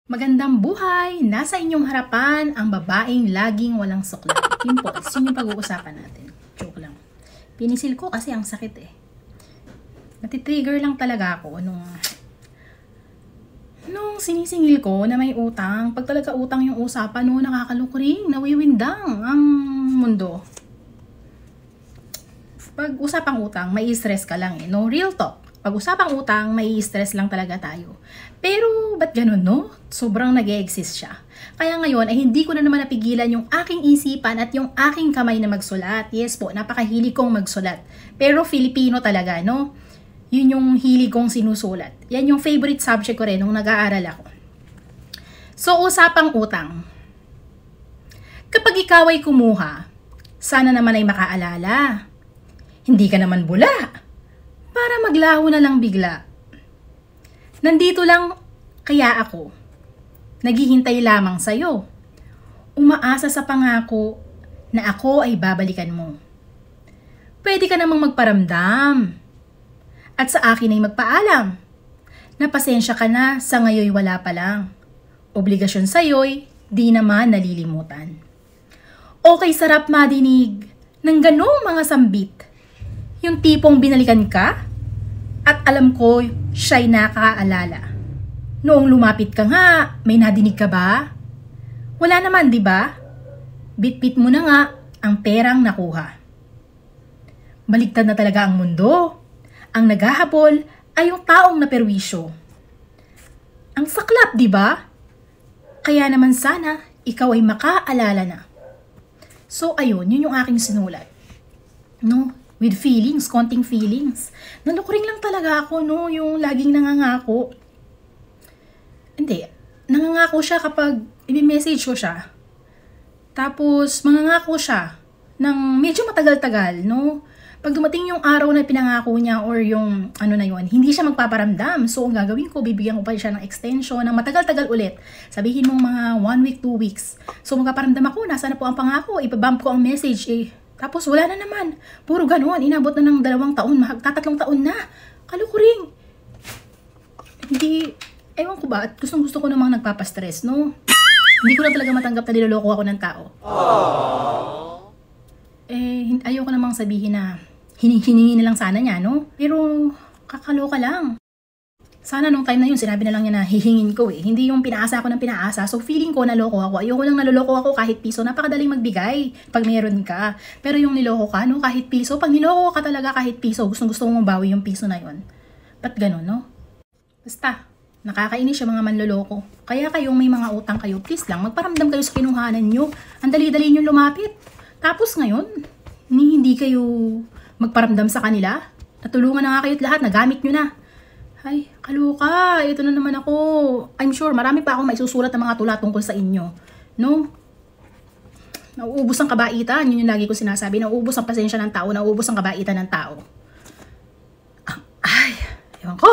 Magandang buhay! Nasa inyong harapan ang babaeng laging walang suklat. Pimples, yun yung pag-uusapan natin. Joke lang. Pinisil ko kasi ang sakit eh. Natitrigger lang talaga ako nung sinisingil ko na may utang. Pag talaga utang yung usapan, nakakalukring, nawiwindang ang mundo. Pag usapang utang, may stress ka lang eh. No, real talk. Pag usapang utang, may stress lang talaga tayo. Pero, ba't ganun, no? Sobrang nag-e-exist siya. Kaya ngayon, ay hindi ko na naman napigilan yung aking isipan at yung aking kamay na magsulat. Yes po, napakahilig kong magsulat. Pero Filipino talaga, no? Yun yung hilig kong sinusulat. Yan yung favorite subject ko rin nung nag-aaral ako. So, usapang utang. Kapag ikaw ay kumuha, sana naman ay makaalala. Hindi ka naman bula. Para maglaho na lang bigla. Nandito lang kaya ako. Naghihintay lamang sa'yo. Umaasa sa pangako na ako ay babalikan mo. Pwede ka namang magparamdam. At sa akin ay magpaalam. Napasensya ka na, sa ngayoy wala pa lang. Obligasyon sa'yo'y di naman nalilimutan. Okay, sarap madinig ng ganong mga sambit. Yung tipong binalikan ka at alam ko siya'y nakakaalala. Noong lumapit ka nga, may nadinig ka ba? Wala naman, di ba? Bit-bit mo na nga ang perang nakuha. Baligtad na talaga ang mundo. Ang naghahabol ay yung taong naperwisyo. Ang saklap, di ba? Kaya naman sana ikaw ay makaalala na. So ayun, yun yung aking sinulat. No? With feelings, konting feelings. Nalukring lang talaga ako, no? Yung laging nangangako. Hindi. Nangangako siya kapag i-message ko siya. Tapos, mangangako siya ng medyo matagal-tagal, no? Pag dumating yung araw na pinangako niya or yung ano na yun, hindi siya magpaparamdam. So, ang gagawin ko, bibigyan ko pa siya ng extension ng matagal-tagal ulit. Sabihin mo mga 1 week, 2 weeks. So, magpaparamdam ako, nasa na po ang pangako, ibabump ko ang message, tapos wala na naman. Puro ganun. Inabot na ng 2 taon. Magtatatlong taon na. Kalukring. Hindi, ewan ko ba, at gustong-gusto ko namang nagpapastress, no? Hindi ko na talaga matanggap na niloloko ako ng tao. Ayoko namang sabihin na hiningi na lang sana niya, no? Pero, kakaloka lang. Sana nung time na yun, sinabi na lang niya na hihingin ko eh. Hindi yung pinaasa ako ng pinaasa. So feeling ko naloko ako. Ayoko lang naloloko ako kahit piso. Napakadaling magbigay pag meron ka. Pero yung niloko ka, no, kahit piso. Pag niloko ka talaga kahit piso, gustong-gusto mong bawi yung piso na yun. Ba't ganun, no? Basta, nakakainis yung mga manloloko. Kaya kayong may mga utang kayo, please lang, magparamdam kayo sa kinuhanan nyo. Ang dali-dali nyo lumapit. Tapos ngayon, hindi kayo magparamdam sa kanila. Natulungan na nga kayo't lahat, nagamit nyo na. Ay, kaloka, ito na naman ako. I'm sure, marami pa akong maisusulat ng mga tula tungkol sa inyo. No? Nauubos ang kabaitan, yun yung lagi ko sinasabi. Nauubos ang pasensya ng tao, nauubos ang kabaitan ng tao. Ay, ewan ko.